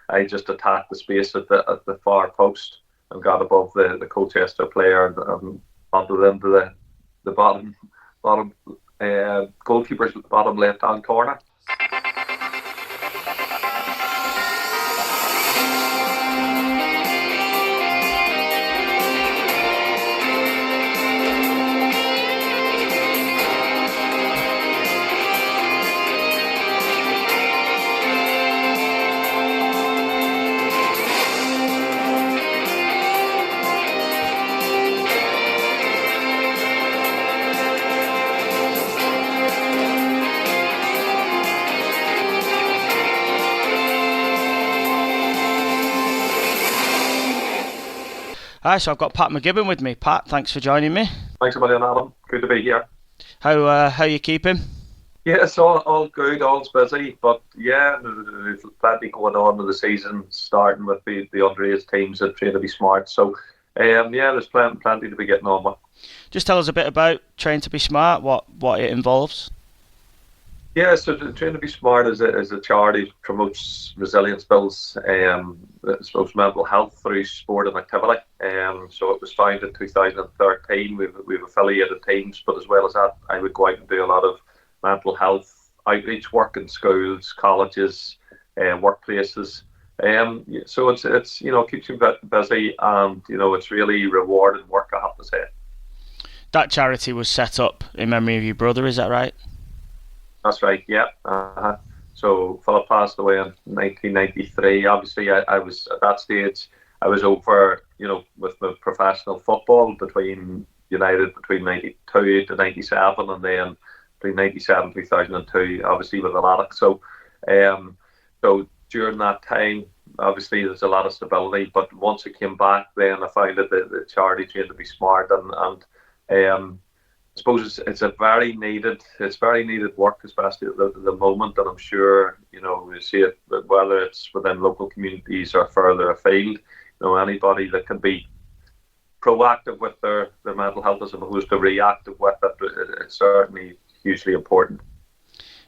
I just attacked the space at the far post and got above the Colchester player and onto them to the bottom goalkeeper's bottom left hand corner. Hi, so I've got Pat McGibbon with me. Pat, thanks for joining me. Thanks a million, Adam. Good to be here. How you keeping? Yeah, it's all good, all's busy, but yeah, there's plenty going on in the season, starting with the underage teams that train to be smart. So, yeah, there's plenty to be getting on with. Just tell us a bit about Train to be Smart, what it involves. Yeah, so Train to be Smart is a charity that promotes resilience, builds promotes mental health through sport and activity. So it was founded in 2013. We've affiliated teams, but as well as that, I would go out and do a lot of mental health outreach work in schools, colleges, workplaces. So it's keeps you busy, and it's really rewarding work, I have to say. That charity was set up in memory of your brother, is that right? That's right, yeah. So Philip passed away in 1993. Obviously, I was at that stage. I was over, with the professional football between United between 92 to 97, and then between 97 2002, obviously with the Latics. So during that time, obviously there's a lot of stability. But once it came back, then I found that the charity Trained to be Smart, and I suppose it's very needed work, especially at the moment, and I'm sure we see it whether it's within local communities or further afield. Anybody that can be proactive with their mental health as opposed to reactive with it, it's certainly hugely important.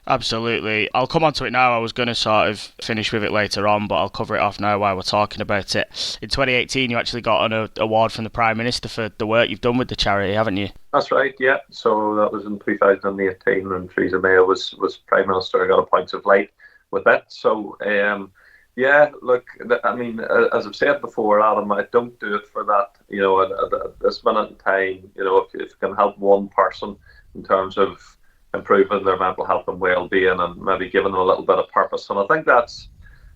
Absolutely. I'll come on to it now. I was going to sort of finish with it later on, but I'll cover it off now while we're talking about it. In 2018, you actually got an award from the Prime Minister for the work you've done with the charity, haven't you? That's right, yeah. So that was in 2018, and Theresa May was Prime Minister. I got a Points of Light with it. So, yeah, look, I mean, as I've said before, Adam, I don't do it for that. At this minute in time, if it can help one person in terms of improving their mental health and well-being, and maybe giving them a little bit of purpose. And I think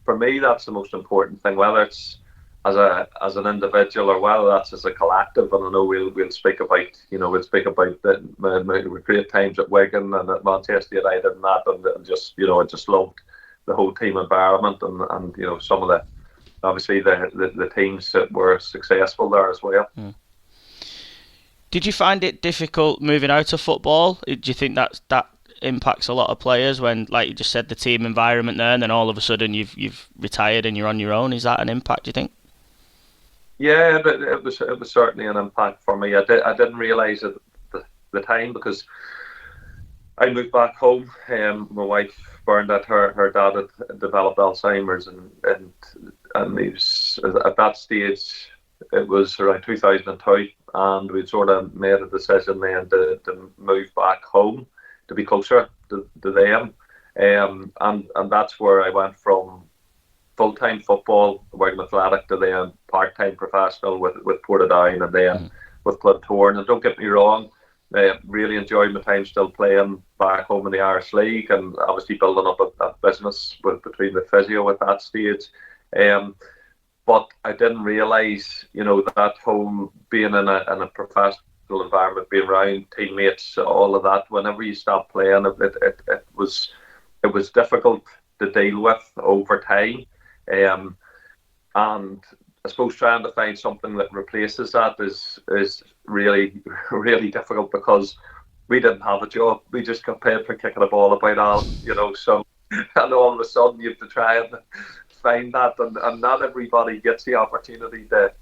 for me, that's the most important thing, whether it's as an individual or whether that's as a collective. And I know we'll speak about the great times at Wigan and at Manchester United and that, and just I just loved the whole team environment and some of the teams that were successful there as well. Mm. Did you find it difficult moving out of football? Do you think that impacts a lot of players when, like you just said, the team environment there, and then all of a sudden you've retired and you're on your own? Is that an impact, do you think? Yeah, it was certainly an impact for me. I didn't realise at the time, because I moved back home. My wife burned that her dad had developed Alzheimer's, and he was at that stage. It was around 2002, and we'd sort of made a decision then to move back home to be closer to them, and that's where I went from full-time football, working athletic, to then part-time professional with Portadown, and then with Glentoran. And don't get me wrong, I really enjoyed my time still playing back home in the Irish League, and obviously building up a business between the physio at that stage. But I didn't realise, that whole being in a professional environment, being around teammates, all of that. Whenever you stop playing, it was difficult to deal with over time. And I suppose trying to find something that replaces that is really, really difficult, because we didn't have a job. We just got paid for kicking a ball about all, so, and all of a sudden you have to try and find that, and not everybody gets the opportunity to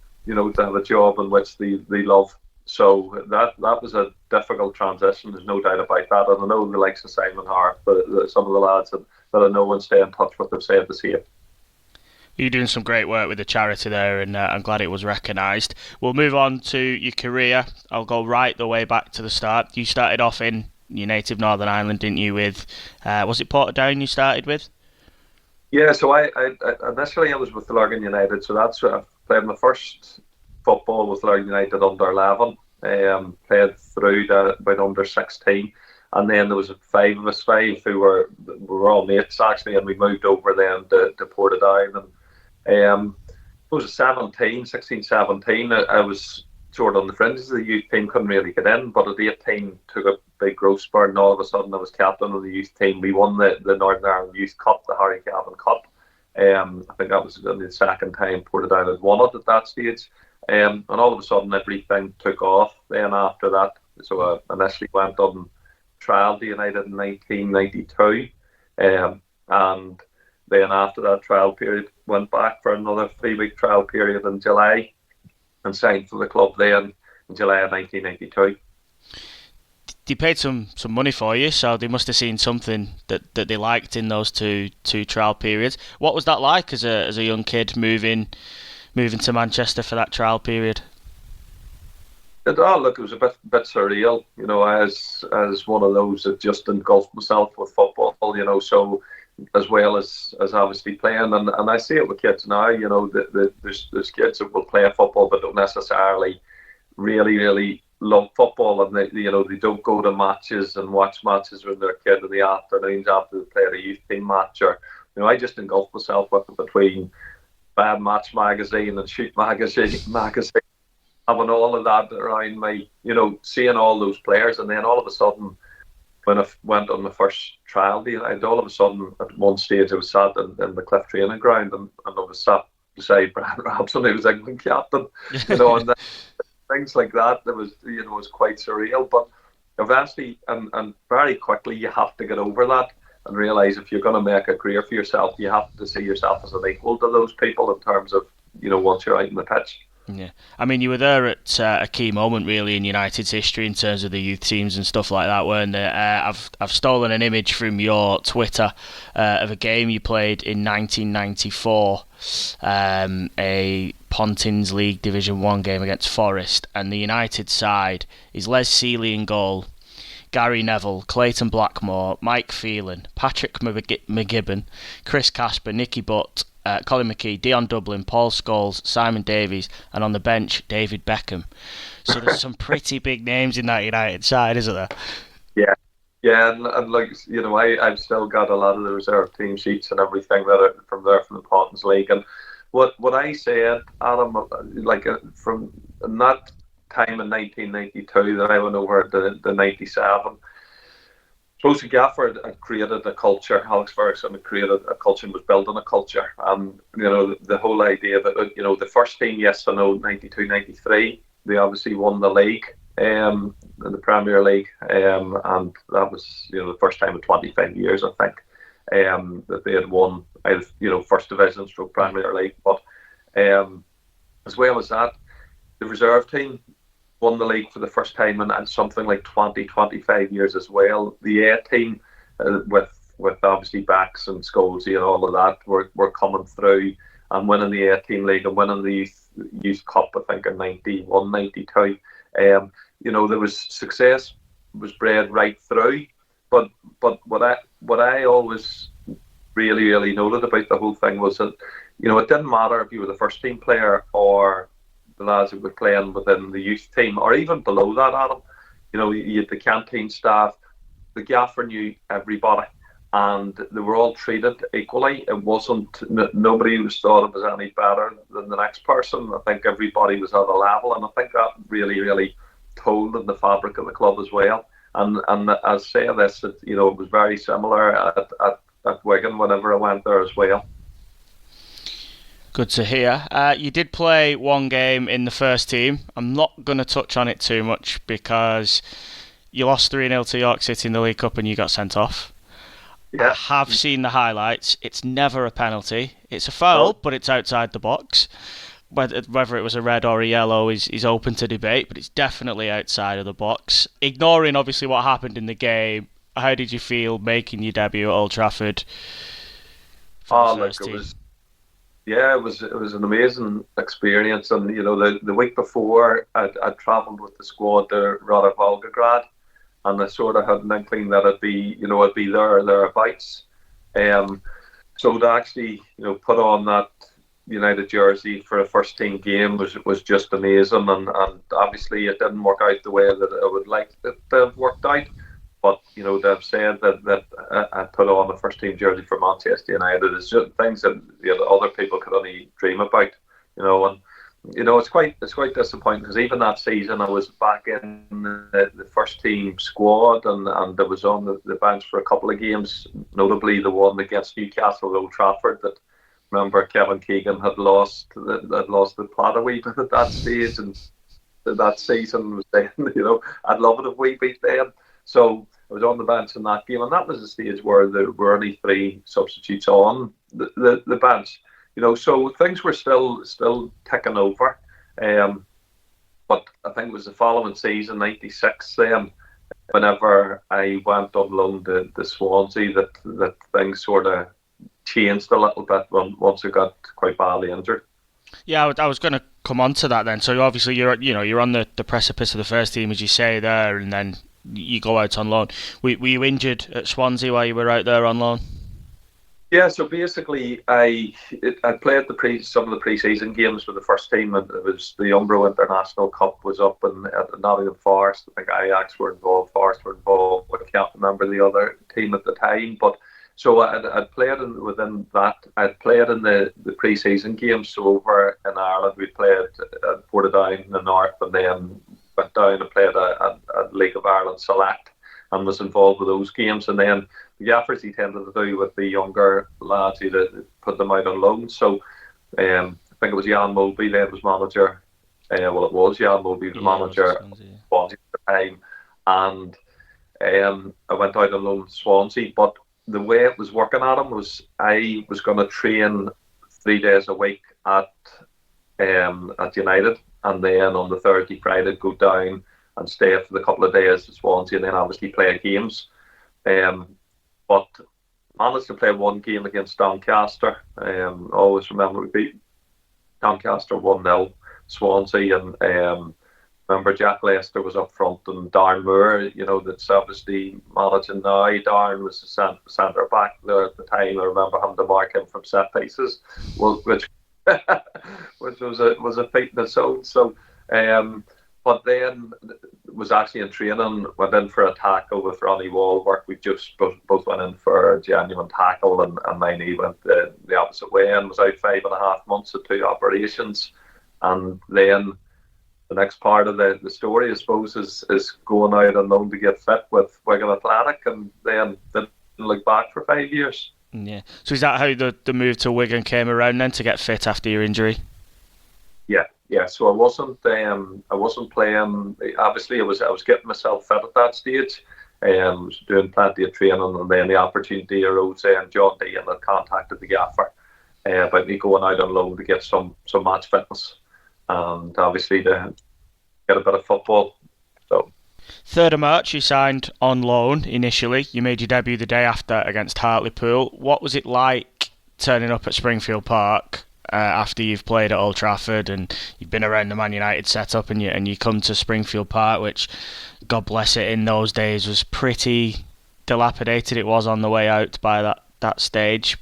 have a job in which they love. So that was a difficult transition. There's no doubt about that. And I know the likes of Simon Hart, but some of the lads that I know and stay in touch with have said the same. You're doing some great work with the charity there, and I'm glad it was recognised. We'll move on to your career. I'll go right the way back to the start. You started off in your native Northern Ireland, didn't you? With was it Portadown you started with? Yeah, so I initially I was with Lurgan United, so that's where I played my first football with Lurgan United under 11. Played through to about under 16, and then there was five who were all mates actually, and we moved over then to Portadown, and it was 16, 17. I was sort of on the fringes of the youth team, couldn't really get in, but at 18 took a big growth spurt, and all of a sudden I was captain of the youth team. We won the Northern Ireland Youth Cup, the Harry Gavin Cup. I think that was the second time Portadown had won it at that stage. And all of a sudden everything took off then after that. So I initially went on trial to United in 1992. And then after that trial period, went back for another 3-week trial period in July and signed for the club then in July of 1992. They paid some money for you, so they must have seen something that they liked in those two trial periods. What was that like as a young kid moving to Manchester for that trial period? It was a bit surreal, as one of those that just engulfed myself with football, so as well as obviously playing, and I see it with kids now, there's kids that will play football but don't necessarily really love football, and they don't go to matches and watch matches when they're a kid in the afternoons after they play a youth team match, or I just engulfed myself with it between Bad Match magazine and Shoot magazine, having all of that around me, seeing all those players, and then all of a sudden, when I went on my first trial day, all of a sudden at one stage I was sat in the Cliff training ground, and I was sat beside Brian Robson, who was England captain, and things like that. It was quite surreal, but eventually and very quickly you have to get over that and realise if you're going to make a career for yourself, you have to see yourself as an equal to those people in terms of once you're out in the pitch. Yeah, I mean, you were there at a key moment, really, in United's history in terms of the youth teams and stuff like that, weren't there? I've stolen an image from your Twitter of a game you played in 1994, a Pontins League Division 1 game against Forest, and the United side is Les Seeley in goal, Gary Neville, Clayton Blackmore, Mike Phelan, Patrick McGibbon, Chris Casper, Nicky Butt, Colin McKee, Dion Dublin, Paul Scholes, Simon Davies, and on the bench, David Beckham. So there's some pretty big names in that United side, isn't there? Yeah, and like I've still got a lot of the reserve team sheets and everything that are from the Pontins League. And what I said, Adam, from that time in 1992 that I went over the 97. Rosie Gafford had created a culture. Alex Ferguson had created a culture and was building a culture. And, the whole idea that, the first team, yes, I know, 92, 93, they obviously won the league, in the Premier League. And that was, the first time in 25 years, I think, that they had won, First Division stroke Premier League. But as well as that, the reserve team won the league for the first time in something like 25 years as well. The A team, with obviously Backs and Scholes and all of that, were coming through and winning the A team league and winning the youth cup, I think, in 91, 92. There was success was bred right through, but what I always really noted about the whole thing was that it didn't matter if you were the first team player or the lads who were playing within the youth team, or even below that, Adam. You had the canteen staff, the gaffer knew everybody, and they were all treated equally. It wasn't, nobody was thought of as any better than the next person. I think everybody was at a level, and I think that really told in the fabric of the club as well. And as I say this, it was very similar at Wigan whenever I went there as well. Good to hear. You did play one game in the first team. I'm not going to touch on it too much because you lost 3-0 to York City in the League Cup and you got sent off. Yeah. I have seen the highlights. It's never a penalty. It's a foul, but it's outside the box. Whether it was a red or a yellow is open to debate, but it's definitely outside of the box. Ignoring, obviously, what happened in the game, how did you feel making your debut at Old Trafford for the first team? Yeah, it was an amazing experience, and the week before I'd travelled with the squad to Rada Volgograd, and I sort of had an inkling that I'd be thereabouts. Um, so to actually put on that United jersey for a first team game was just amazing, and obviously it didn't work out the way that I would like it to have worked out. But they've said that I put on a first team jersey for Manchester United. It's just things that other people could only dream about, and it's quite disappointing because even that season I was back in the first team squad, and I was on the bench for a couple of games, notably the one against Newcastle at Old Trafford. That remember Kevin Keegan had lost the plot a wee bit at that stage, and that season was saying, I'd love it if we beat them. So I was on the bench in that game, and that was the stage where there were only three substitutes on the bench. So things were still ticking over. But I think it was the following season, '96. Then, whenever I went on loan to Swansea, that things sort of changed a little bit once I got quite badly injured. Yeah, I was going to come on to that then. So obviously you're on the precipice of the first team, as you say there, and then you go out on loan. Were you injured at Swansea while you were out there on loan? Yeah, so basically, I played some of the pre-season games for the first team, and it was the Umbro International Cup was up at Nottingham Forest. I think Ajax were involved, Forest were involved. I can't remember the other team at the time, but so I'd played within that. I'd played in the pre-season games. So over in Ireland, we played at Portadown in the north, and then went down and played a League of Ireland Select, and was involved with those games, and then the gaffers he tended to do with the younger lads, he'd put them out on loan. So I think it was Jan Mulvey then was manager. Well, it was Jan Mulvey was manager at Swansea at the time, and I went out on loan to Swansea. But the way it was working at him was I was going to train 3 days a week at United, and then on the Thursday, Friday, go down and stay for the couple of days at Swansea, and then obviously play games. But managed to play one game against Doncaster. Always remember we beat Doncaster 1-0 Swansea, and remember Jack Lester was up front, and Darren Moore, that's obviously managing now. Darren was the centre back there at the time. I remember having to mark him from set pieces, which which was a feat in its own. So. But then was actually in training, went in for a tackle with Ronnie Wallwork. We just both went in for a genuine tackle, and my knee went the opposite way and was out 5.5 months with 2 operations. And then the next part of the story, I suppose, is going out on loan to get fit with Wigan Athletic, and then didn't look back for 5 years. Yeah. So is that how the move to Wigan came around then, to get fit after your injury? Yeah. So I wasn't playing. Obviously, I was getting myself fit at that stage. Was doing plenty of training, and then the opportunity arose. And John Dean had contacted the gaffer about me going out on loan to get some match fitness, and obviously to get a bit of football. So 3rd of March, you signed on loan initially. You made your debut the day after against Hartlepool. What was it like turning up at Springfield Park after you've played at Old Trafford and you've been around the Man United setup, and you come to Springfield Park, which, God bless it, in those days was pretty dilapidated. It was on the way out by that stage.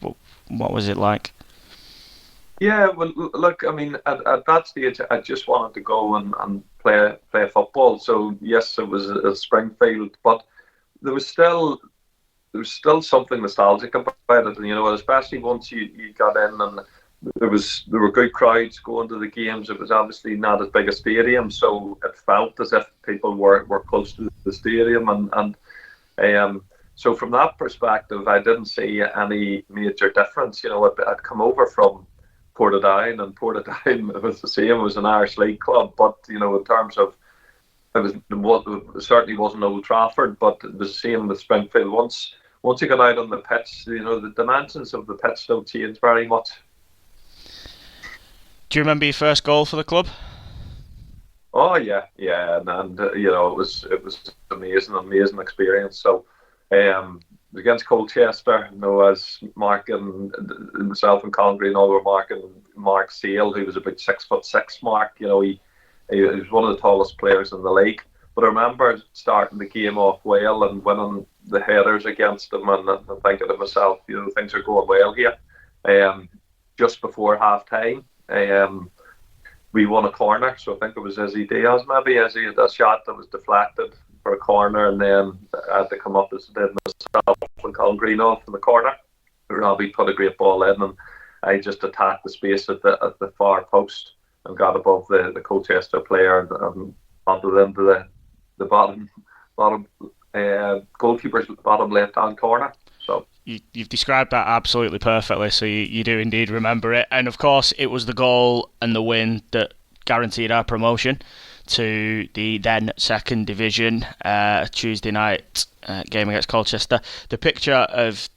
What was it like? Yeah, well, look, I mean, at that stage, I just wanted to go and play football. So yes, it was at Springfield, but there was still something nostalgic about it, especially once you got in, and there were good crowds going to the games. It was obviously not as big a stadium, so it felt as if people were close to the stadium, and so from that perspective, I didn't see any major difference. I'd come over from Portadown, and Portadown, it was the same. It was an Irish League club, but in terms of it certainly wasn't Old Trafford, but it was the same with Springfield. Once you got out on the pitch, the dimensions of the pitch don't change very much. Do you remember your first goal for the club? Oh yeah, and it was amazing experience. So, against Colchester, as Mark and myself and Congreve and all were marking Mark Sale, who was about 6'6". Mark, he was one of the tallest players in the league. But I remember starting the game off well and winning the headers against him, and thinking to myself, things are going well here. Just before half time, we won a corner, so I think it was Izzy Diaz, maybe. Izzy had a shot that was deflected for a corner, and then I had to come up as did myself and Congreve off in the corner. Robbie put a great ball in, and I just attacked the space at the far post and got above the Colchester player and onto them to the bottom goalkeeper's bottom left-hand corner. So you've described that absolutely perfectly, so you do indeed remember it. And of course, it was the goal and the win that guaranteed our promotion to the then second division Tuesday night game against Colchester. The picture of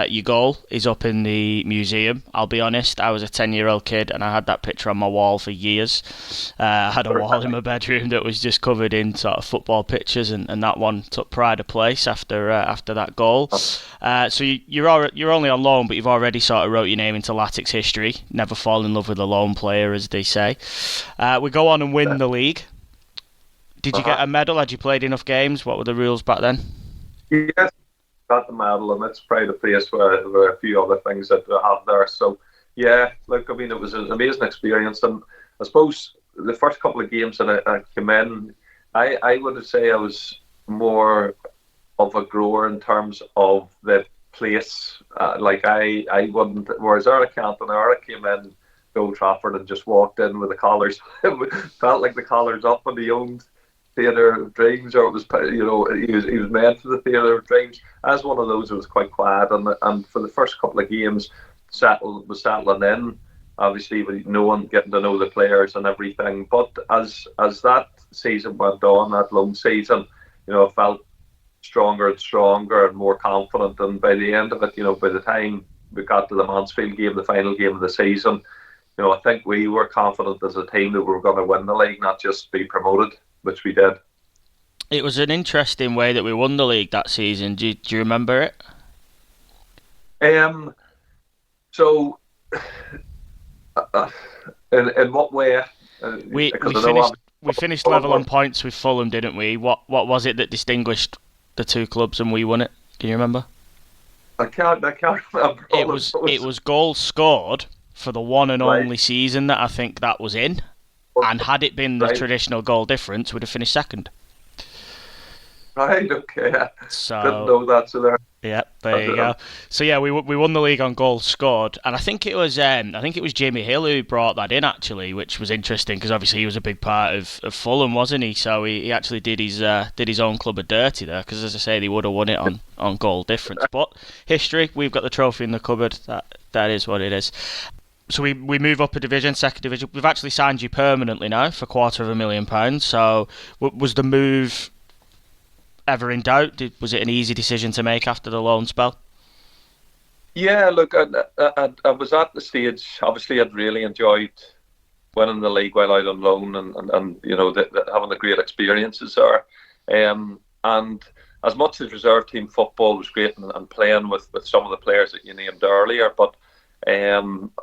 your goal is up in the museum. I'll be honest, I was a 10-year-old kid and I had that picture on my wall for years. I had a wall in my bedroom that was just covered in sort of football pictures, and that one took pride of place after that goal. So you're only on loan, but you've already sort of wrote your name into Latics history. Never fall in love with a lone player, as they say. We go on and win the league. Did you get a medal? Had you played enough games? What were the rules back then? Yes, got the medal, and it's probably the place where a few other things that we have there. So yeah, look, I mean, it was an amazing experience, and I suppose the first couple of games that I came in, I would say I was more of a grower in terms of the place. Like I wouldn't, whereas Eric came in to Old Trafford and just walked in with the collars. It felt like the collars up, and he owned Theatre of Dreams, or it was, he was meant for the Theatre of Dreams. As one of those, it was quite quiet, and for the first couple of games, settling in. Obviously, with no one getting to know the players and everything. But as that season went on, that loan season, I felt stronger and stronger and more confident. And by the end of it, by the time we got to the Mansfield game, the final game of the season, I think we were confident as a team that we were going to win the league, not just be promoted, which we did. It was an interesting way that we won the league that season. Do you remember it? So, in what way? We finished level on points with Fulham, didn't we? What was it that distinguished the two clubs and we won it? Can you remember? I can't remember. It was goals scored for the one and only season that I think that was in. And had it been the traditional goal difference, we'd have finished second. Right, okay. So, didn't know that, so there. Yeah, there you go. So yeah, we won the league on goals scored, and I think it was Jamie Hill who brought that in actually, which was interesting because obviously he was a big part of Fulham, wasn't he? So he actually did his own club a dirty there, because as I say, they would have won it on goal difference. But history, we've got the trophy in the cupboard. That is what it is. So we move up a division, second division. We've actually signed you permanently now for £250,000. So was the move ever in doubt? Was it an easy decision to make after the loan spell? Yeah, look, I was at the stage. Obviously, I'd really enjoyed winning the league while out on loan, and having the great experiences there. And as much as reserve team football was great, and playing with some of the players that you named earlier, but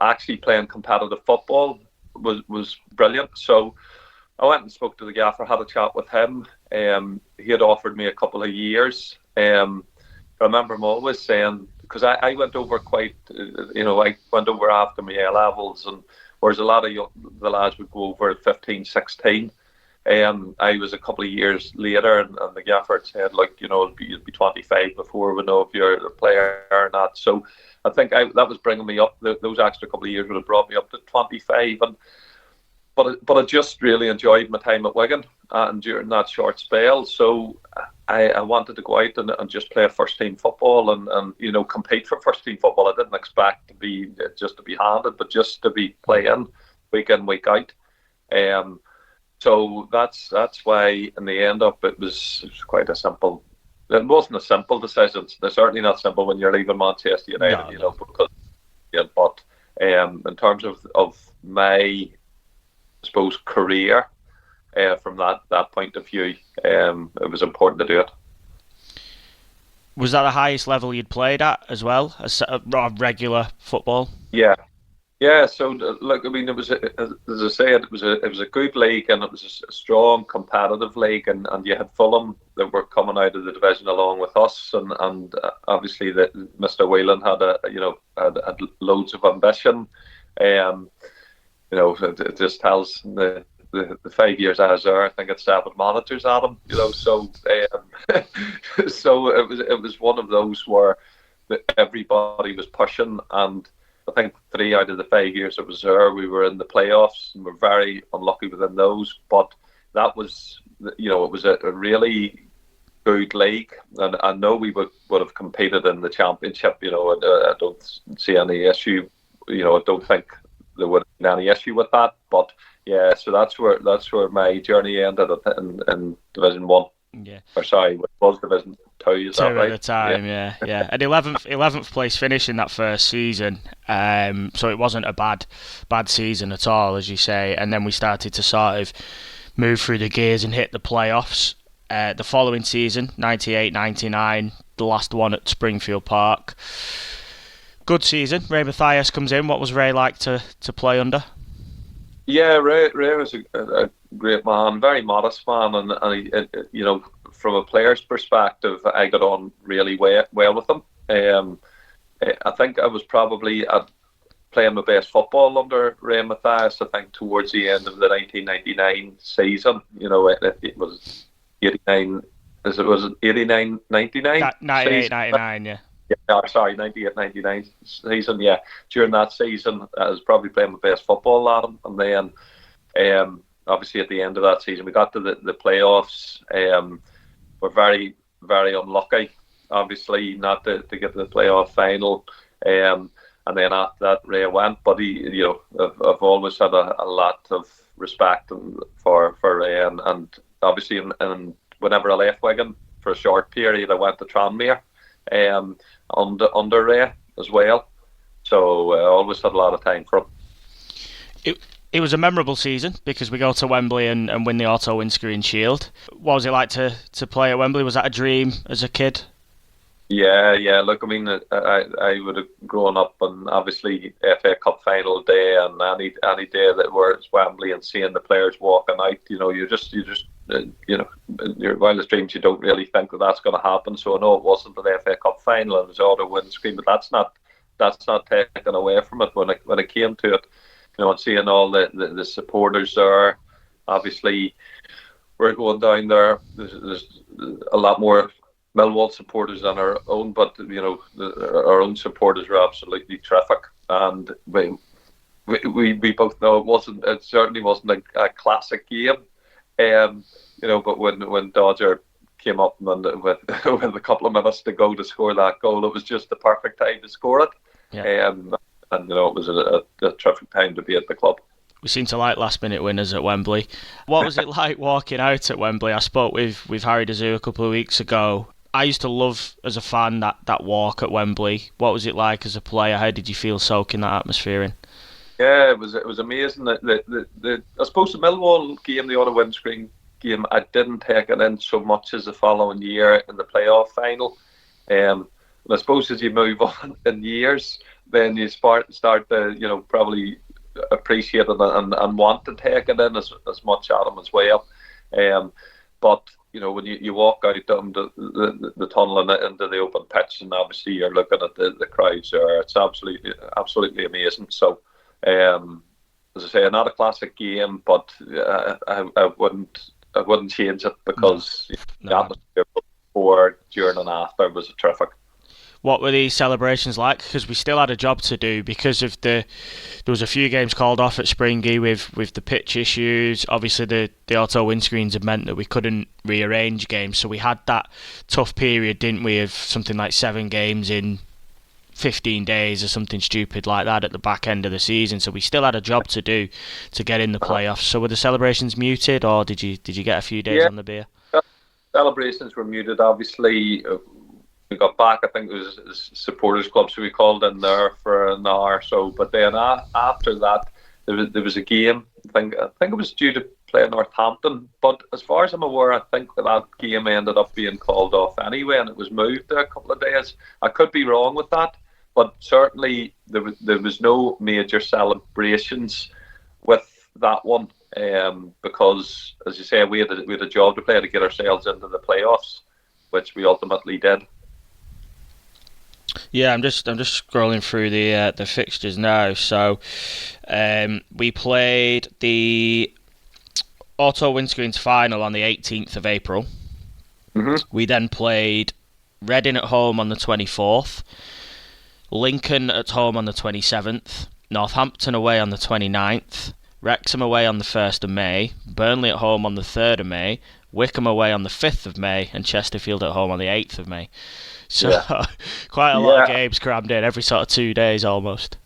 actually playing competitive football was brilliant. So I went and spoke to the gaffer, had a chat with him. He had offered me a couple of years. I remember him always saying, because I went over I went over after my A levels, and whereas a lot of the lads would go over at 15, 16. I was a couple of years later, and the gaffer said, you'll be 25 before we know if you're a player or not. So I think that was bringing me up. Those extra couple of years would have brought me up to 25. But I just really enjoyed my time at Wigan, and during that short spell. So I wanted to go out and just play first team football and compete for first team football. I didn't expect to be handed, but just to be playing week in, week out. So that's why in the end up it was quite a simple. It wasn't a simple decision. It's certainly not simple when you're leaving Manchester United, No. Because but in terms of my, I suppose, career, from that point of view, it was important to do it. Was that the highest level you'd played at as well, as regular football? Yeah. Yeah, so look, I mean, it was as I said, it was a good league, and it was a strong competitive league, and you had Fulham that were coming out of the division along with us, and obviously that Mr. Whelan had had loads of ambition. It just tells the 5 years I was there, I think it's 7 managers at him, so so it was one of those where everybody was pushing, and I think 3 out of the 5 years I was there, we were in the playoffs, and we're very unlucky within those. But that was, it was a really good league, and I know we would have competed in the championship. I don't see any issue. I don't think there would have been any issue with that. But yeah, so that's where my journey ended in Division One. Yeah. Or sorry, it was Division Two. Is that right? At the time, yeah. And 11th place finish in that first season. So it wasn't a bad season at all, as you say. And then we started to sort of move through the gears and hit the playoffs. The following season, 98-99, the last one at Springfield Park. Good season. Ray Mathias comes in. What was Ray like to play under? Yeah, Ray was a great man, very modest man, and from a player's perspective, I got on really well with him. I think I was probably playing my best football under Ray Mathias. I think towards the end of the 1999 season, it was 89. Was it 89, 99? 98, 99, yeah. Yeah, sorry, 98-99 season. Yeah, during that season, I was probably playing my best football at him, and then obviously at the end of that season, we got to the playoffs. We're very, very unlucky, obviously, not to get to the playoff final. And then after that, Ray went, but I've always had a lot of respect for Ray, and obviously, and whenever I left Wigan for a short period, I went to Tranmere. Under Ray as well, so I always had a lot of time for him. It was a memorable season because we go to Wembley and win the Auto Windscreen Shield. What was it like to play at Wembley? Was that a dream as a kid? Yeah. Look, I mean, I would have grown up, and obviously FA Cup final day, and any day that we're at Wembley and seeing the players walking out, you just in your wildest dreams, you don't really think that's going to happen. So I know it wasn't an FA Cup final, and it was Auto Windscreen, but that's not taken away from it when it came to it. And seeing all the supporters there, obviously we're going down there. There's a lot more Millwall supporters than our own, but our own supporters are absolutely terrific, and we both know it certainly wasn't a classic game. But when Dodger came up and with a couple of minutes to go to score that goal, it was just the perfect time to score it. Yeah. And it was a terrific time to be at the club. We seem to like last-minute winners at Wembley. What was it like walking out at Wembley? I spoke with Harry Dazoo a couple of weeks ago. I used to love, as a fan, that walk at Wembley. What was it like as a player? How did you feel soaking that atmosphere in? Yeah, it was amazing. I suppose the Millwall game, the Auto Windscreen game, I didn't take it in so much as the following year in the playoff final. And I suppose as you move on in years, then you start to probably appreciate it and want to take it in as much at them as well. But when you walk out down the tunnel and into the open pitch, and obviously you're looking at the crowds there, it's absolutely amazing. So. As I say, not a classic game, but I wouldn't change it because the atmosphere before, during, and after was terrific. What were the celebrations like? Because we still had a job to do because of there was a few games called off at Springy with the pitch issues. Obviously, the auto windscreens had meant that we couldn't rearrange games, so we had that tough period, didn't we, of something like 7 games in 15 days or something stupid like that at the back end of the season. So we still had a job to do to get in the playoffs. So were the celebrations muted, or did you get a few days on the beer? Celebrations were muted. Obviously, we got back. I think it was supporters club, so we called in there for an hour or so. But then after that, there was a game. I think it was due to play Northampton. But as far as I'm aware, I think that game ended up being called off anyway, and it was moved a couple of days. I could be wrong with that, but certainly there was no major celebrations with that one, because, as you say, we had a job to play to get ourselves into the playoffs, which we ultimately did. Yeah, I'm just scrolling through the fixtures now. So, we played the Auto Windscreens final on the 18th of April. Mm-hmm. We then played Reading at home on the 24th, Lincoln at home on the 27th, Northampton away on the 29th, Wrexham away on the 1st of May, Burnley at home on the 3rd of May, Wickham away on the 5th of May, and Chesterfield at home on the 8th of May. So, quite a lot of games crammed in, every sort of 2 days almost.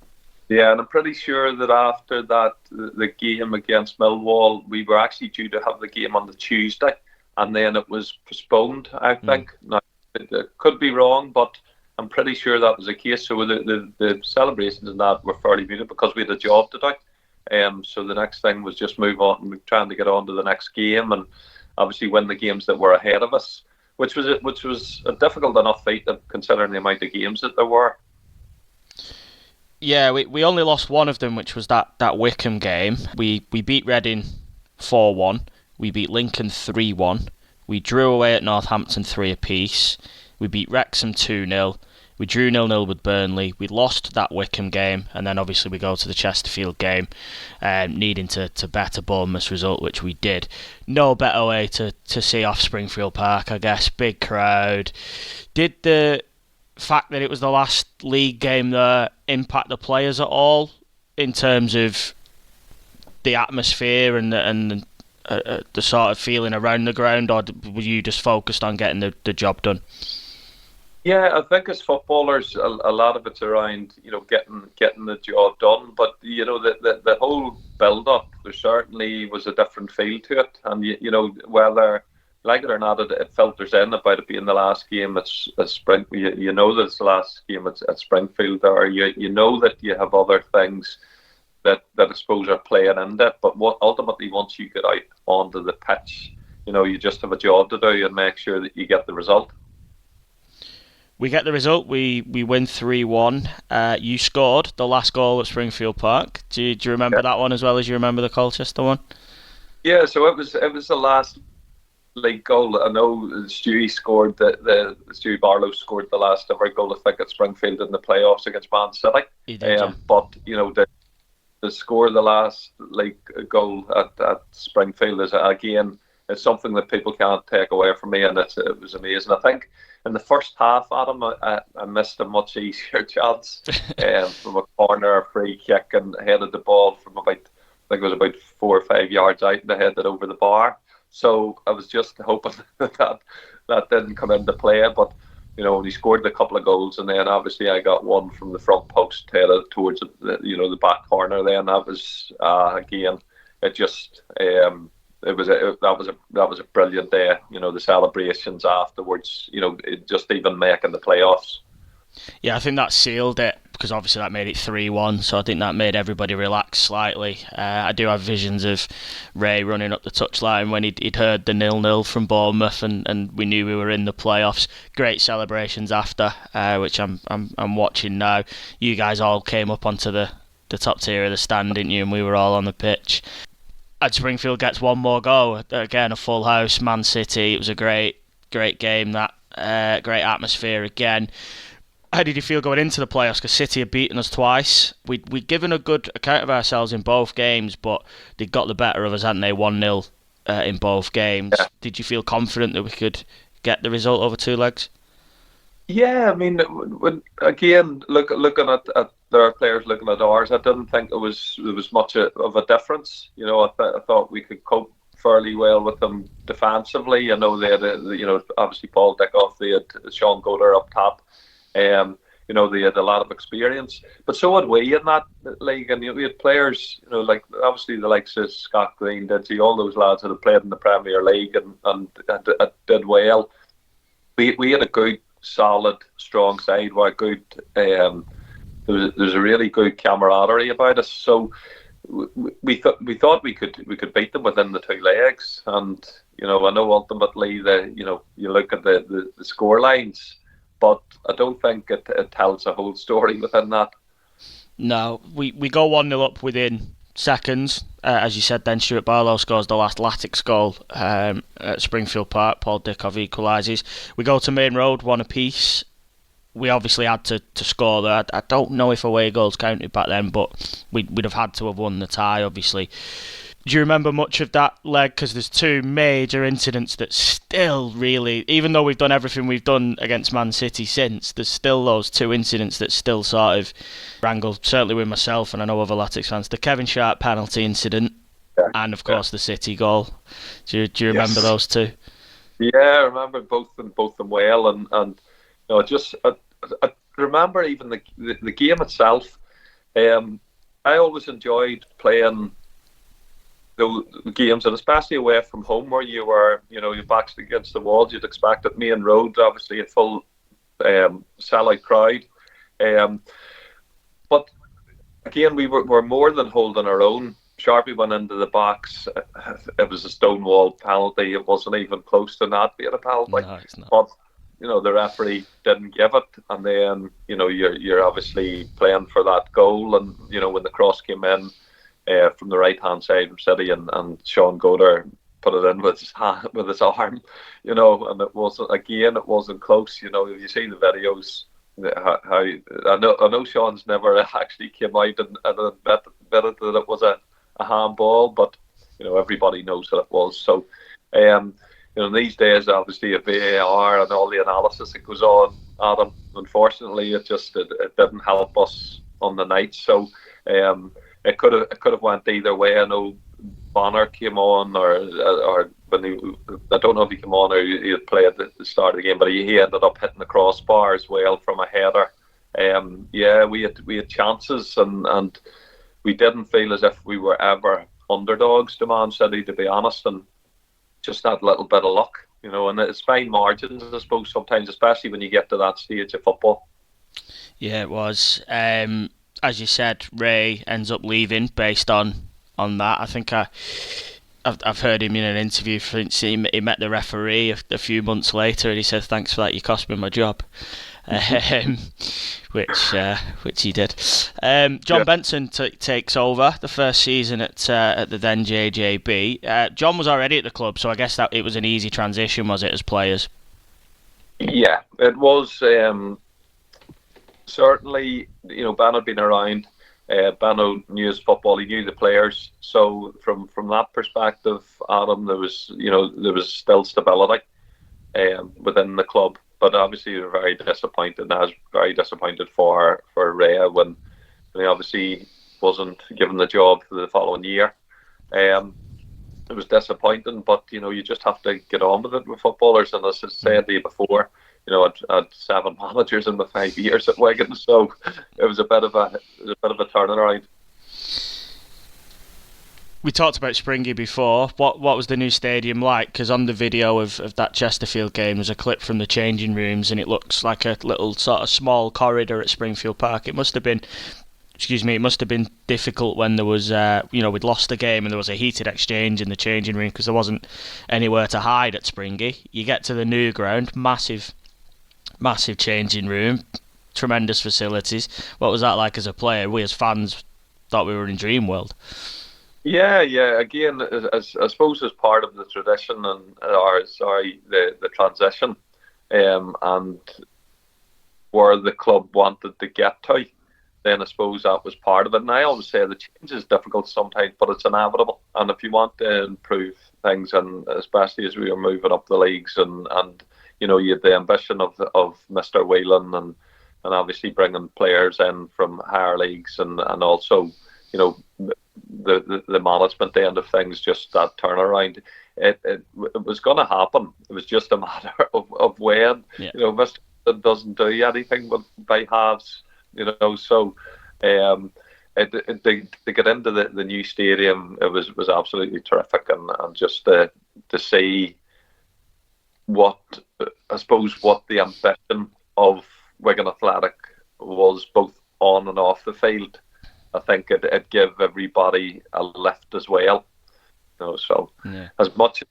Yeah, and I'm pretty sure that after that, the game against Millwall, we were actually due to have the game on the Tuesday, and then it was postponed, I think. Now, it could be wrong, but I'm pretty sure that was the case. So the celebrations and that were fairly muted because we had a job to do. So the next thing was just move on and trying to get on to the next game, and obviously win the games that were ahead of us, which was a difficult enough feat considering the amount of games that there were. Yeah, we only lost one of them, which was that Wickham game. We beat Reading 4-1. We beat Lincoln 3-1. We drew away at Northampton 3 apiece. We beat Wrexham 2-0. We drew 0-0 with Burnley. We lost that Wickham game, and then obviously we go to the Chesterfield game, needing to bet a Bournemouth result, which we did. No better way to see off Springfield Park, I guess. Big crowd. Did the fact that it was the last league game there impact the players at all in terms of the atmosphere and the sort of feeling around the ground, or were you just focused on getting the job done? Yeah, I think as footballers, a lot of it's around getting the job done. But the whole build up, there certainly was a different feel to it, and whether like it or not, it filters in about it being the last game at Spring. You know that it's the last game at Springfield, or you know that you have other things that I suppose are playing into it. But ultimately, once you get out onto the pitch, you just have a job to do and make sure that you get the result. We get the result. We win 3-1. You scored the last goal at Springfield Park. Do you remember that one as well as you remember the Colchester one? Yeah, so it was the last league goal. I know Stewie scored Stewie Barlow scored the last ever goal, I think, at Springfield in the playoffs against Man City. He did, yeah. But to score the last league goal at Springfield is, again, it's something that people can't take away from me, and it was amazing. I think in the first half, Adam, I missed a much easier chance from a corner, a free kick, and headed the ball from about 4 or 5 yards out and headed it over the bar. So I was just hoping that didn't come into play. But when he scored a couple of goals, and then obviously I got one from the front post headed towards the back corner. Then that was again, it just that was a brilliant day. The celebrations afterwards. Just even making the playoffs. Yeah, I think that sealed it, because obviously that made it 3-1, so I think that made everybody relax slightly. I do have visions of Ray running up the touchline when he'd heard the 0-0 from Bournemouth, and we knew we were in the playoffs. Great celebrations after, which I'm watching now. You guys all came up onto the top tier of the stand, didn't you? And we were all on the pitch. And Springfield gets one more go. Again, a full house, Man City. It was a great game, that great atmosphere again. How did you feel going into the playoffs? Because City had beaten us twice. We'd given a good account of ourselves in both games, but they got the better of us, hadn't they? 1-0 in both games. Yeah. Did you feel confident that we could get the result over two legs? Yeah, I mean, again, looking at their players, looking at ours, I didn't think there was much of a difference. I thought we could cope fairly well with them defensively. I know they had, obviously Paul Dickoff, they had Sean Goder up top. They had a lot of experience, but so had we in that league, and we had players, like obviously the likes of Scott Green, all those lads that had played in the Premier League and did well. We had a good, solid, strong side. There was a really good camaraderie about us. So we thought we could beat them within the 2 legs, and I know ultimately you look at the score lines, but I don't think it tells the whole story within that. No, we go 1-0 up within seconds. As you said, then Stuart Barlow scores the last Latics goal at Springfield Park. Paul Dickov equalises. We go to Main Road, 1 apiece. We obviously had to score there. I don't know if away goals counted back then, but we'd have had to have won the tie, obviously. Do you remember much of that leg? Because there's 2 major incidents that still really, even though we've done everything we've done against Man City since, there's still those 2 incidents that still sort of wrangle, certainly with myself and I know other Latics fans. The Kevin Sharp penalty incident, and of course the City goal. Do you remember those 2? Yeah, I remember both of them well, and I remember even the game itself. I always enjoyed playing the games, and especially away from home, where you were, your back's against the walls. You'd expect at Main Road, obviously a full sellout crowd, but again, we were more than holding our own. Sharpie went into the box. It was a stonewall penalty. It wasn't even close to not being a penalty. No, it's not. But the referee didn't give it, and then you're obviously playing for that goal, and when the cross came in from the right hand side from City, and Sean Goder put it in with his hand, with his arm, and it wasn't close. You see the videos. How I know Sean's never actually came out and admitted that it was a handball, but everybody knows that it was. So these days, obviously, a VAR and all the analysis that goes on, Adam, unfortunately, it didn't help us on the night. So it could have went either way. I know Bonner came on, or when I don't know if he came on or he had played at the start of the game, but he ended up hitting the crossbar as well from a header. We had chances, and we didn't feel as if we were ever underdogs to Man City, to be honest, and just that little bit of luck, and it's fine margins, I suppose, sometimes, especially when you get to that stage of football. Yeah, it was. As you said, Ray ends up leaving based on that. I think I've heard him in an interview. He met the referee a few months later, and he said, "Thanks for that. You cost me my job," which he did. John Benson takes over the first season at the then JJB. John was already at the club, so I guess that it was an easy transition, was it, as players? Yeah, it was. Certainly, Ben had been around. Ben knew his football. He knew the players. So from that perspective, Adam, there was still stability within the club. But obviously, we were very disappointed. And I was very disappointed for Ray when he obviously wasn't given the job for the following year. It was disappointing, but you just have to get on with it with footballers. And as I said to you before, I'd had 7 managers in the 5 years at Wigan, so it was a bit of a turnaround. We talked about Springy before. What was the new stadium like? Because on the video of that Chesterfield game, there's a clip from the changing rooms, and it looks like a little sort of small corridor at Springfield Park. It must have been difficult when there was, we'd lost the game and there was a heated exchange in the changing room because there wasn't anywhere to hide at Springy. You get to the new ground, massive changing room, tremendous facilities. What was that like as a player? We as fans thought we were in dream world. Yeah. Again, I suppose as part of the tradition the transition, and where the club wanted to get to, then I suppose that was part of it. And I always say the change is difficult sometimes, but it's inevitable. And if you want to improve things, and especially as we were moving up the leagues, and you had the ambition of Mr. Whelan, and obviously bringing players in from higher leagues, and also the management end of things, just that turnaround. It was going to happen. It was just a matter of when. Yeah. Mr. doesn't do anything by halves. So to get into the new stadium, it was absolutely terrific, and just to see what the ambition of Wigan Athletic was, both on and off the field, I think it gave everybody a lift as well. So as much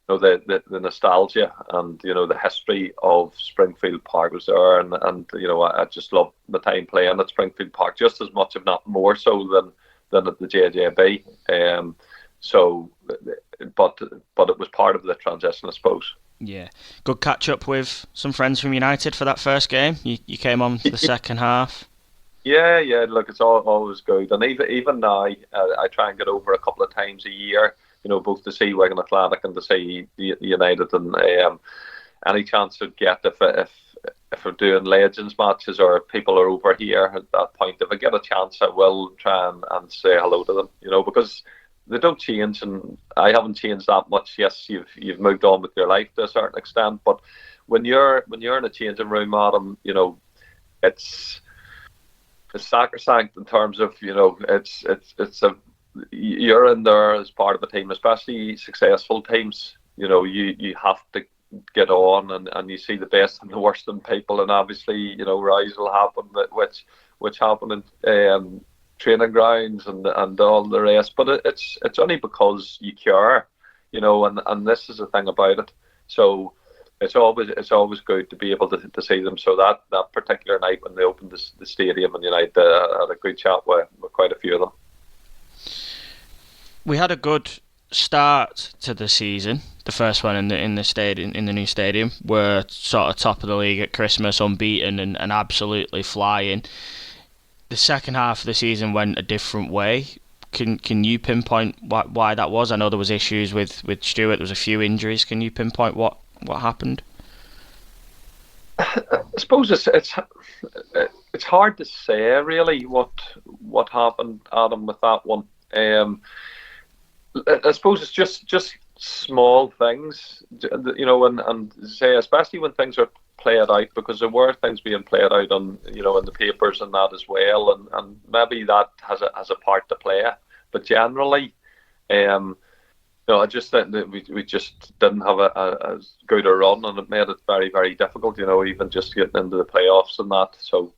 the nostalgia and the history of Springfield Park was there, and I just love the time playing at Springfield Park just as much, if not more so, than at the JJB. But it was part of the transition, I suppose. Yeah, good catch up with some friends from United for that first game. You came on for the second half. Yeah. Look, it's always good, and even now, I try and get over a couple of times a year. Both to see Wigan Athletic and to see United, and any chance I'd get if we're doing Legends matches or people are over here at that point, if I get a chance, I will try and say hello to them. Because they don't change, and I haven't changed that much. Yes, you've moved on with your life to a certain extent, but when you're in a changing room, Adam, it's sacrosanct in terms of you're in there as part of a team, especially successful teams. You have to get on, and you see the best and the worst in people, and obviously rise will happen, which happen in training grounds and all the rest. But it's only because you care, and this is the thing about it. So it's always good to be able to see them. So that particular night when they opened the stadium in United, I had a good chat with quite a few of them. We had a good start to the season. The first one in the stadium, in the new stadium, we're sort of top of the league at Christmas, unbeaten and absolutely flying. The second half of the season went a different way. Can you pinpoint why that was? I know there was issues with Stuart. There was a few injuries. Can you pinpoint what happened? I suppose it's hard to say really what happened, Adam, with that one. I suppose it's just small things, and say, especially when things are played out, because there were things being played out on, in the papers and that as well, and maybe that has a part to play. But generally, I just think that we just didn't have a good a run, and it made it very, very difficult, even just getting into the playoffs and that. So,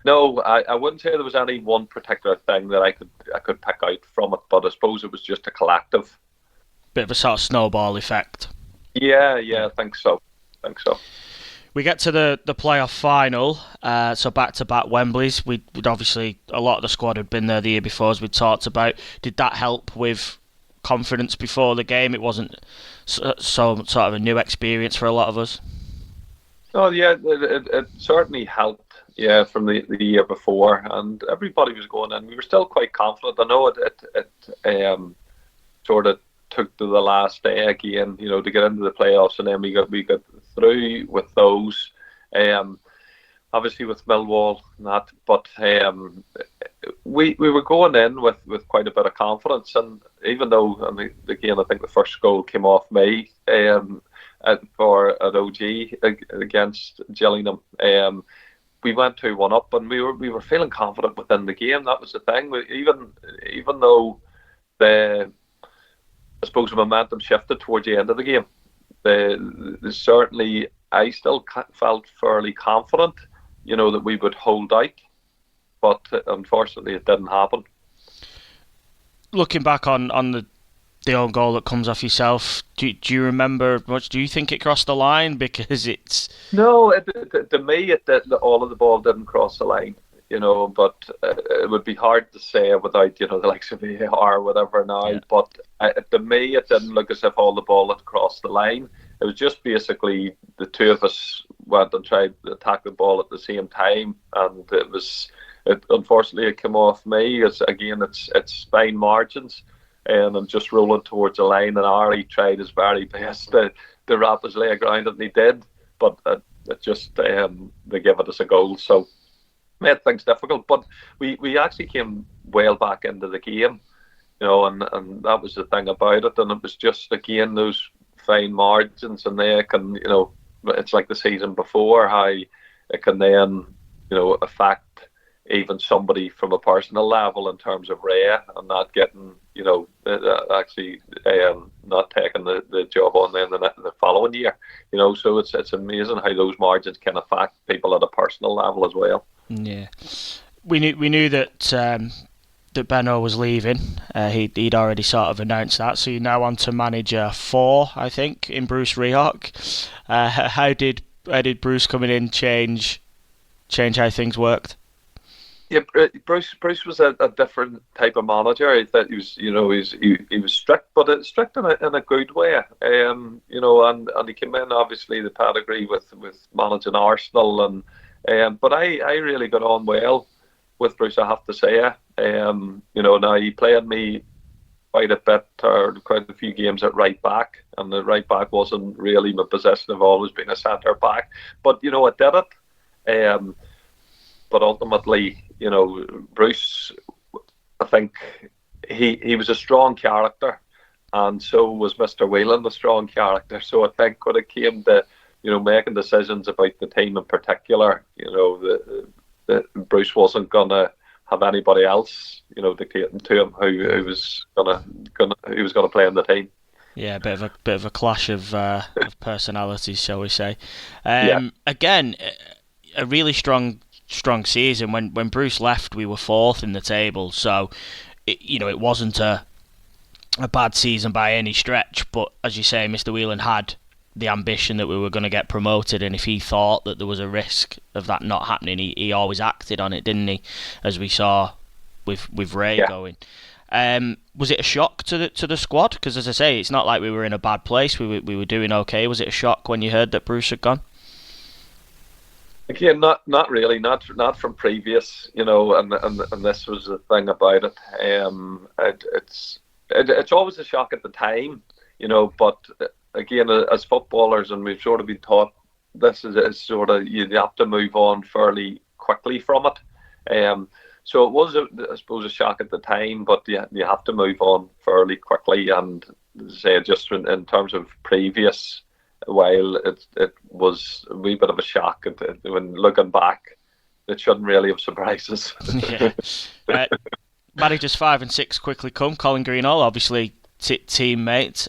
no, I wouldn't say there was any one particular thing that I could pick out from it, but I suppose it was just a collective. Bit of a sort of snowball effect. Yeah, I think so. We get to the playoff final, so back-to-back Wembleys. We'd obviously, a lot of the squad had been there the year before, as we talked about. Did that help with confidence before the game? It wasn't so sort of a new experience for a lot of us. Oh yeah, it certainly helped. Yeah, from the year before, and everybody was going in. We were still quite confident. I know it sort of took to the last day again, to get into the playoffs, and then we got through with those. Obviously with Millwall and that, but we were going in with quite a bit of confidence, and even though again I think the first goal came off me at OG against Gillingham. We went 2-1 up, and we were feeling confident within the game. That was the thing. Even though I suppose the momentum shifted towards the end of the game, certainly I still felt fairly confident, that we would hold out. But unfortunately, it didn't happen. Looking back on the own goal that comes off yourself, do you remember much? Do you think it crossed the line? Because it's... No, to me, all of the ball didn't cross the line, but it would be hard to say without, the likes of VAR or whatever now. Yeah. But to me, it didn't look as if all the ball had crossed the line. It was just basically the two of us went and tried to attack the ball at the same time, and unfortunately, it came off me. It's fine margins. And I'm just rolling towards the line, and Ari tried his very best to wrap his leg around it, and he did, but it just they gave us a goal, so made things difficult. But we actually came well back into the game, and that was the thing about it. And it was just again those fine margins, and they can, it's like the season before, how it can then affect even somebody from a personal level in terms of Ray and not getting, actually not taking the job on then the following year. So it's amazing how those margins can affect people at a personal level as well. Yeah. We knew that that Benno was leaving. He'd already sort of announced that. So you're now on to manager 4, I think, in Bruce Rehawk. How did Bruce coming in change how things worked? Yeah, Bruce was a different type of manager. I thought he was, he was strict, but strict in a good way. And he came in obviously the pedigree with managing Arsenal, but I really got on well with Bruce, I have to say. Now he played me quite a bit, or quite a few games at right back, and the right back wasn't really my position. I've always been a centre back, but I did it. But ultimately, Bruce, I think he was a strong character, and so was Mr. Whelan a strong character. So I think when it came to making decisions about the team in particular, the Bruce wasn't gonna have anybody else dictating to him who was gonna play in the team. Yeah, a bit of a clash of personalities, shall we say? Yeah, Again, a really strong season. When Bruce left, we were 4th in the table, so it wasn't a bad season by any stretch. But as you say, Mr. Whelan had the ambition that we were going to get promoted, and if he thought that there was a risk of that not happening, he always acted on it, didn't he? As we saw with Ray yeah. going. Was it a shock to the squad? Because as I say, it's not like we were in a bad place. We were doing okay. Was it a shock when you heard that Bruce had gone? Again, not really, not from previous, and this was the thing about it. It's always a shock at the time, but again, as footballers, and we've sort of been taught this is sort of you have to move on fairly quickly from it. So it was, I suppose, a shock at the time, but you have to move on fairly quickly. And say just in terms of previous. While it was a wee bit of a shock when looking back, it shouldn't really have surprised us. Yeah. Managers 5 and 6 quickly come. Colin Greenall, obviously teammate,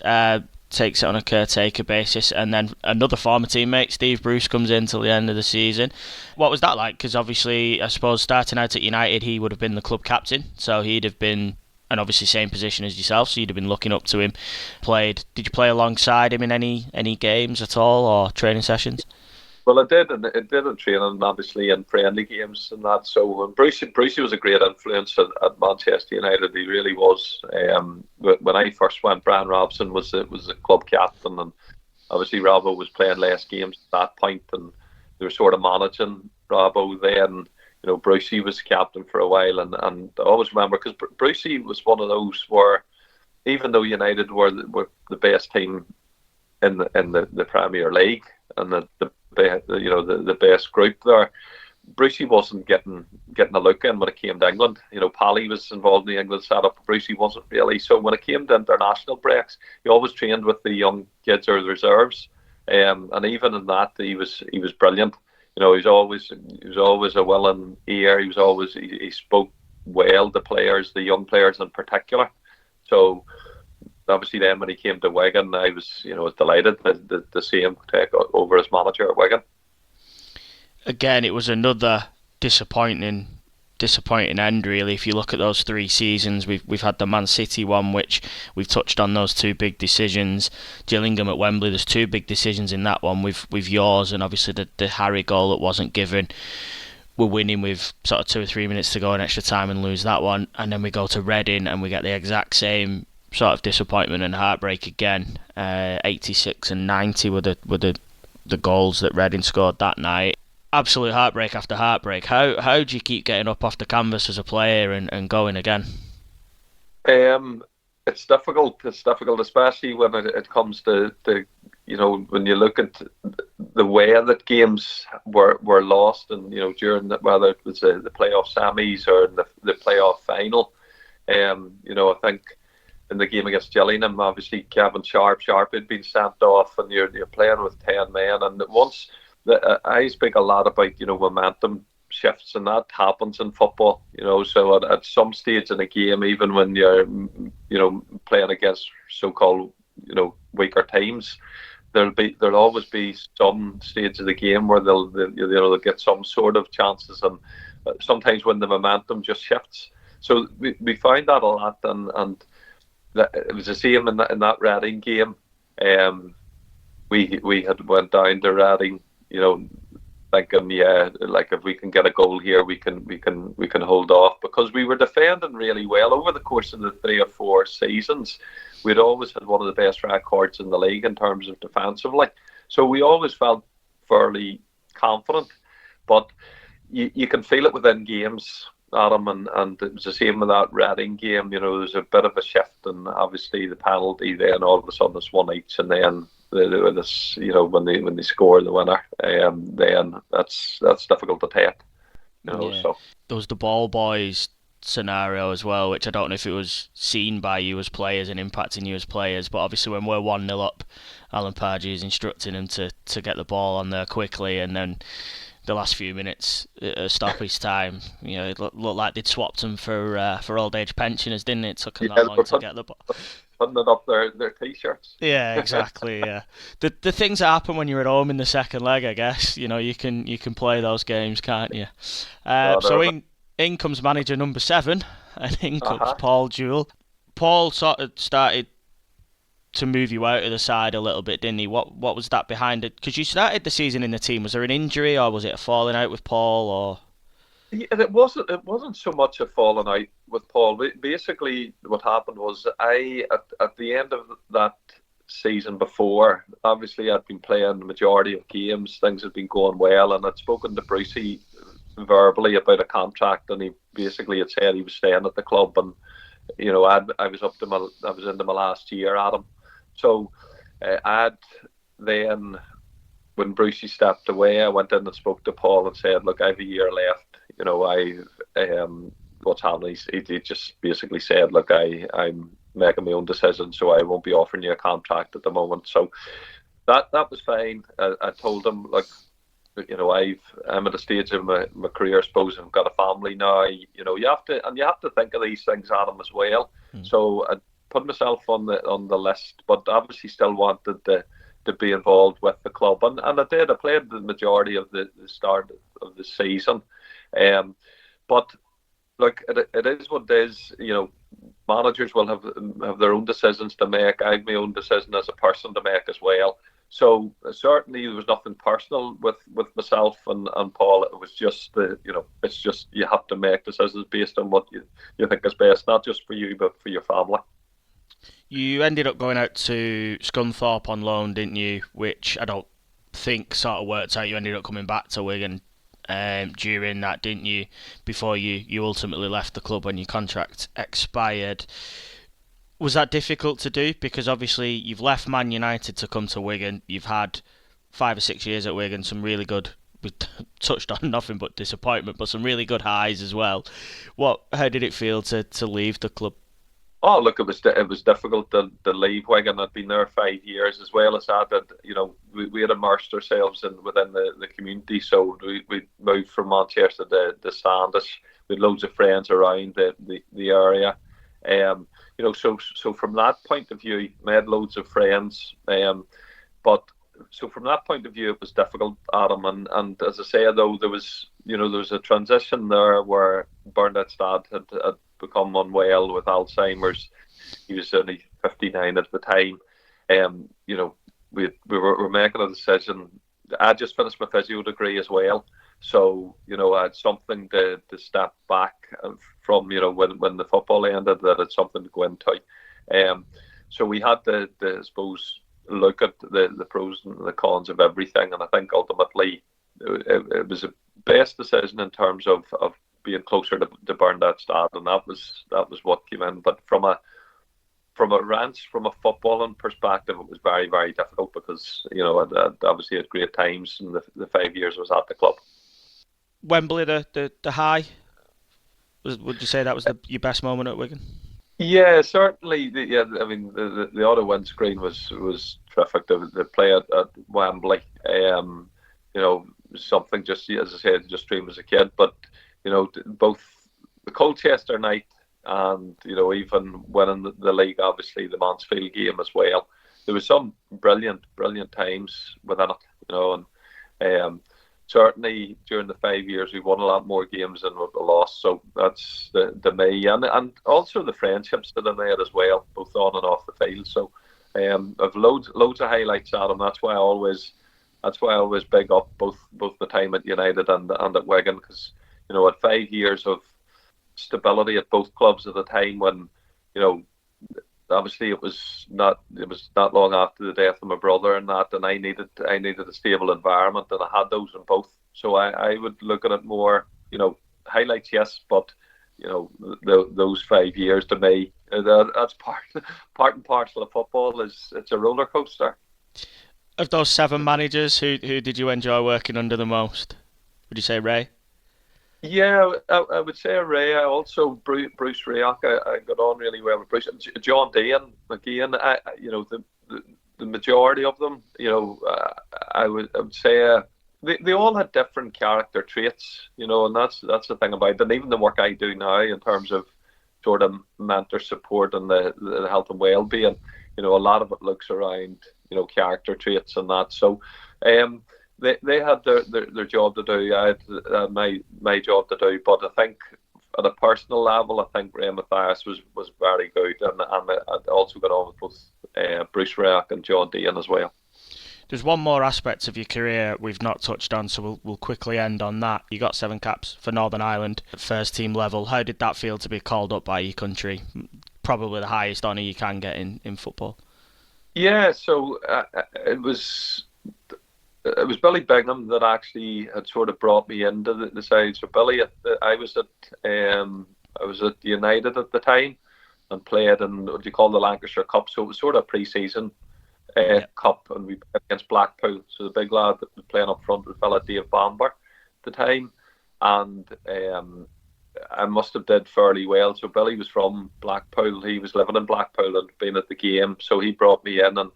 takes it on a caretaker basis, and then another former teammate, Steve Bruce, comes in till the end of the season. What was that like? Because obviously, I suppose starting out at United, he would have been the club captain, so he'd have been. And obviously same position as yourself, so you'd have been looking up to him. Did you play alongside him in any games at all or training sessions? Well, I did, and it did in training, obviously in friendly games and that. So when Brucey was a great influence at Manchester United. He really was. When I first went, Brian Robson was the club captain, and obviously Robbo was playing less games at that point, and they were sort of managing Robbo then. Brucey was captain for a while, and I always remember because Brucey was one of those where, even though United were the best team in the Premier League and the best group there, Brucey wasn't getting a look in when it came to England. Pally was involved in the England setup. Brucey wasn't really. So when it came to international breaks, he always trained with the young kids or the reserves, and even in that, he was brilliant. He was always a willing ear. He spoke well to players, the young players in particular. So obviously then when he came to Wigan, I was delighted to see him take over as manager at Wigan. Again, it was another disappointing end, really. If you look at those 3 seasons, we've had the Man City one, which we've touched on, those 2 big decisions. Gillingham at Wembley, there's 2 big decisions in that one with yours, and obviously the Harry goal that wasn't given. We're winning with sort of 2 or 3 minutes to go in extra time and lose that one, and then we go to Reading and we get the exact same sort of disappointment and heartbreak again. 86 and 90 were the goals that Reading scored that night. Absolute heartbreak after heartbreak. How do you keep getting up off the canvas as a player and going again? It's difficult. It's difficult, especially when it comes to when you look at the way that games were lost, and during whether it was the playoff semis or the playoff final. I think in the game against Gillingham, obviously Kevin Sharp had been sent off, and you're playing with 10 men, and once. I speak a lot about momentum shifts, and that happens in football. So at some stage in a game, even when you're playing against so-called weaker teams, there'll always be some stage of the game where they'll get some sort of chances, and sometimes when the momentum just shifts. So we found that a lot, and it was the same in that Reading game. We had went down to Reading, thinking, like if we can get a goal here, we can hold off, because we were defending really well over the course of the 3 or 4 seasons. We'd always had one of the best records in the league in terms of defensively, so we always felt fairly confident. But you can feel it within games, Adam, and it was the same with that Reading game. There's a bit of a shift, and obviously the penalty. Then all of a sudden it's one each, and then when they score the winner, then that's difficult to take. So there was the ball boys scenario as well, which I don't know if it was seen by you as players and impacting you as players, but obviously when we're 1-0 up, Alan Pardew is instructing him to get the ball on there quickly, and then the last few minutes stoppage time, it looked like they'd swapped them for old age pensioners, didn't it? It took them that long to get the ball. Putting it up their t-shirts. Yeah, exactly. Yeah, the things that happen when you're at home in the second leg, I guess. You can play those games, can't you? So in comes manager number 7, and in comes Paul Jewell. Paul sort of started to move you out of the side a little bit, didn't he? What was that behind it? Because you started the season in the team. Was there an injury, or was it a falling out with Paul, or? Yeah, it wasn't so much a falling out with Paul. Basically, what happened was at the end of that season before, obviously I'd been playing the majority of games. Things had been going well, and I'd spoken to Brucey verbally about a contract, and he basically had said he was staying at the club, and I was into my last year at him. So I'd then, when Brucey stepped away, I went in and spoke to Paul and said, look, I have a year left. What's happening? He just basically said, look, I'm making my own decision, so I won't be offering you a contract at the moment. So that was fine. I told him, look, I'm at a stage of my career, I suppose I've got a family now. You have to think of these things, Adam, as well. So I put myself on the list, but obviously still wanted to be involved with the club, and I did. I played the majority of the start of the season, but look, it is what it is. Managers will have their own decisions to make. I have my own decision as a person to make as well. So certainly there was nothing personal with myself and Paul. It was just it's just you have to make decisions based on what you think is best, not just for you but for your family. You ended up going out to Scunthorpe on loan, didn't you? Which I don't think sort of worked out. You ended up coming back to Wigan during that, didn't you? Before you ultimately left the club when your contract expired. Was that difficult to do? Because obviously you've left Man United to come to Wigan. You've had 5 or 6 years at Wigan, some really good. We touched on nothing but disappointment, but some really good highs as well. How did it feel to leave the club? Oh, look, it was difficult to leave Wigan. I'd been there 5 years, as well as that. We had immersed ourselves within the community. So we moved from Manchester to Standish. We had loads of friends around the area. So from that point of view, I had loads of friends. But so from that point of view, it was difficult, Adam. And as I say, though, there was a transition there where Bernard's dad had become unwell with Alzheimer's. He was only 59 at the time. We were making a decision. I just finished my physio degree as well, so I had something to step back from. When the football ended, that had something to go into. So we had to I suppose, look at the pros and the cons of everything, and I think ultimately it was the best decision in terms of being closer to Bernard's dad, and that was what came in. But from a footballing perspective, it was very, very difficult because I obviously had great times in the 5 years I was at the club. Wembley, the high. Would you say that was your best moment at Wigan? Yeah, certainly. The auto windscreen was terrific. The play at Wembley, something just, as I said, just dreamed as a kid. But both the Colchester night and even winning the league, obviously the Mansfield game as well. There was some brilliant times within it, and certainly during the 5 years we've won a lot more games than we've lost. So that's the me, and also the friendships that I made as well, both on and off the field. So I've loads of highlights at them. That's why I always big up both the time at United and at Wigan, because at 5 years of stability at both clubs at a time when obviously it was not long after the death of my brother and I needed a stable environment, and I had those in both. So I would look at it more, highlights, yes, but those 5 years to me, that's part and parcel of football. It's a roller coaster. Of those 7 managers, who did you enjoy working under the most? Would you say Ray? Yeah, I would say Ray. I also Bruce Rioch. I got on really well with Bruce. John Dean again. The majority of them. I would say they all had different character traits. And that's the thing about it. And even the work I do now in terms of sort of mentor support and the health and well-being. A lot of it looks around character traits and that. So, they had their job to do. I had my job to do. But I think at a personal level, I think Ray Mathias was very good, and I also got on with both Bruce Rioch and John Dean as well. There's one more aspect of your career we've not touched on, so we'll quickly end on that. You got 7 caps for Northern Ireland at first team level. How did that feel to be called up by your country? Probably the highest honour you can get in football. Yeah, so it was Billy Bignam that actually had sort of brought me into the side. So Billy, I was at United at the time and played in what you call the Lancashire Cup. So it was sort of a pre-season cup, and we played against Blackpool. So the big lad that was playing up front was a fella Dave Bamber at the time, and I must have did fairly well. So Billy was from Blackpool. He was living in Blackpool and been at the game. So he brought me in, and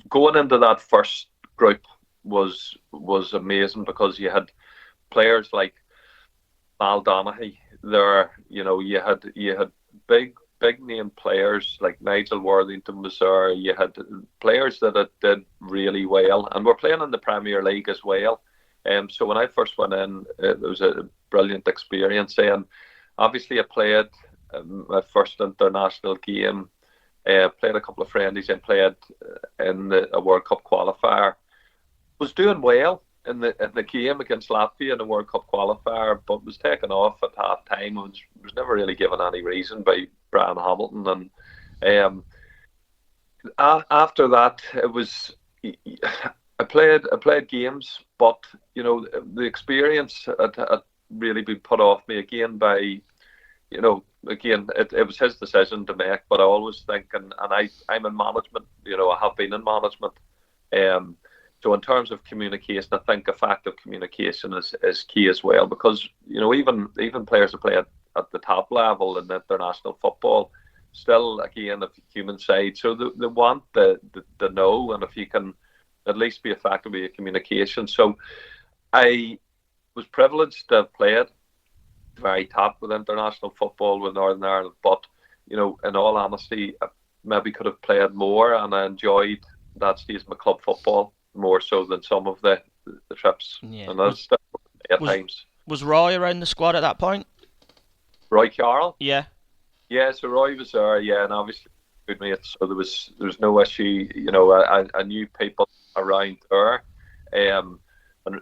going into that first group was amazing, because you had players like Mal Donaghy there. You had big name players like Nigel Worthington was there. You had players that did really well, and we're playing in the Premier League as well. So when I first went in, it was a brilliant experience. And obviously, I played my first international game. Played a couple of friendlies and played in a World Cup qualifier. Was doing well in the game against Latvia in the World Cup qualifier, but was taken off at half time. Was never really given any reason by Brian Hamilton. And after that, it was. I played games, but the experience had really been put off me again by, again it was his decision to make. But I always think, and I'm in management, I have been in management. So in terms of communication, I think effective communication is key as well, because even players who play at the top level in international football, still again a human side. So they want the know, and if you can at least be effective with your communication. So I was privileged to have played very top with international football with Northern Ireland, but in all honesty, I maybe could have played more, and I enjoyed that stage of my club football more so than some of the trips. Yeah. And that's at times. Was Roy around the squad at that point? Roy Carroll? Yeah. Yeah, so Roy was there, and obviously good mates, so there was no issue. I knew people around there, and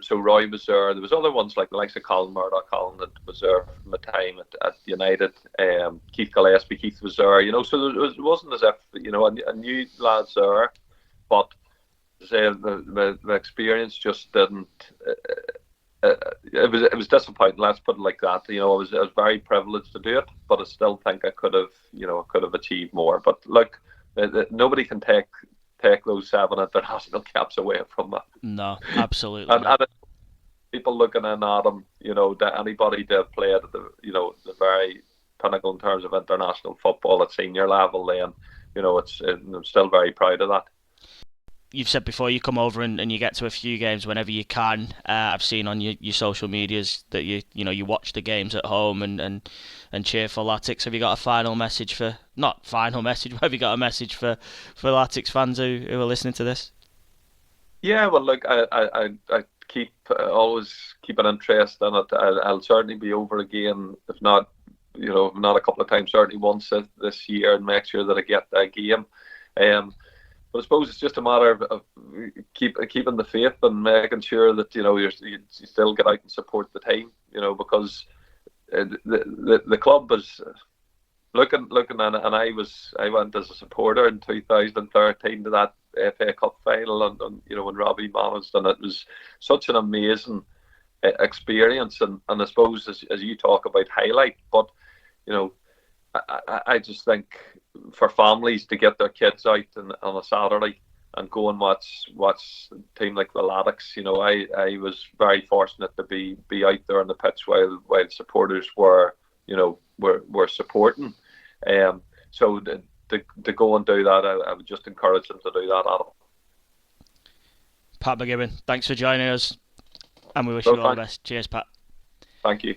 so Roy was there. There was other ones like the likes of Colin Murdoch, that was there from the time at United. Keith Gillespie, Keith was there. So it wasn't as if I knew lads there, but the experience just didn't. It was disappointing. Let's put it like that. I was very privileged to do it, but I still think I could have achieved more. But look, nobody can take those 7 international caps away from me. No, absolutely. And people looking in at them, that anybody that played at the very pinnacle in terms of international football at senior level, then I'm still very proud of that. You've said before you come over and you get to a few games whenever you can. I've seen on your social medias that you watch the games at home and cheer for Latics. Have you got a final message but have you got a message for Latics fans who are listening to this? Yeah, well, look, I always keep an interest in it. I'll certainly be over again, if not, not a couple of times, certainly once this year, and make sure that I get that game. But I suppose it's just a matter of keeping the faith and making sure that you still get out and support the team. Because the club is looking, and I went as a supporter in 2013 to that FA Cup final, and when Robbie managed, and it was such an amazing experience. And I suppose as you talk about highlight, but I just think for families to get their kids out on a Saturday and go and watch a team like the Latics, I was very fortunate to be out there on the pitch while supporters were supporting. So to go and do that, I would just encourage them to do that, Adam. Pat McGibbon, thanks for joining us, and we wish you all the best. Cheers, Pat. Thank you.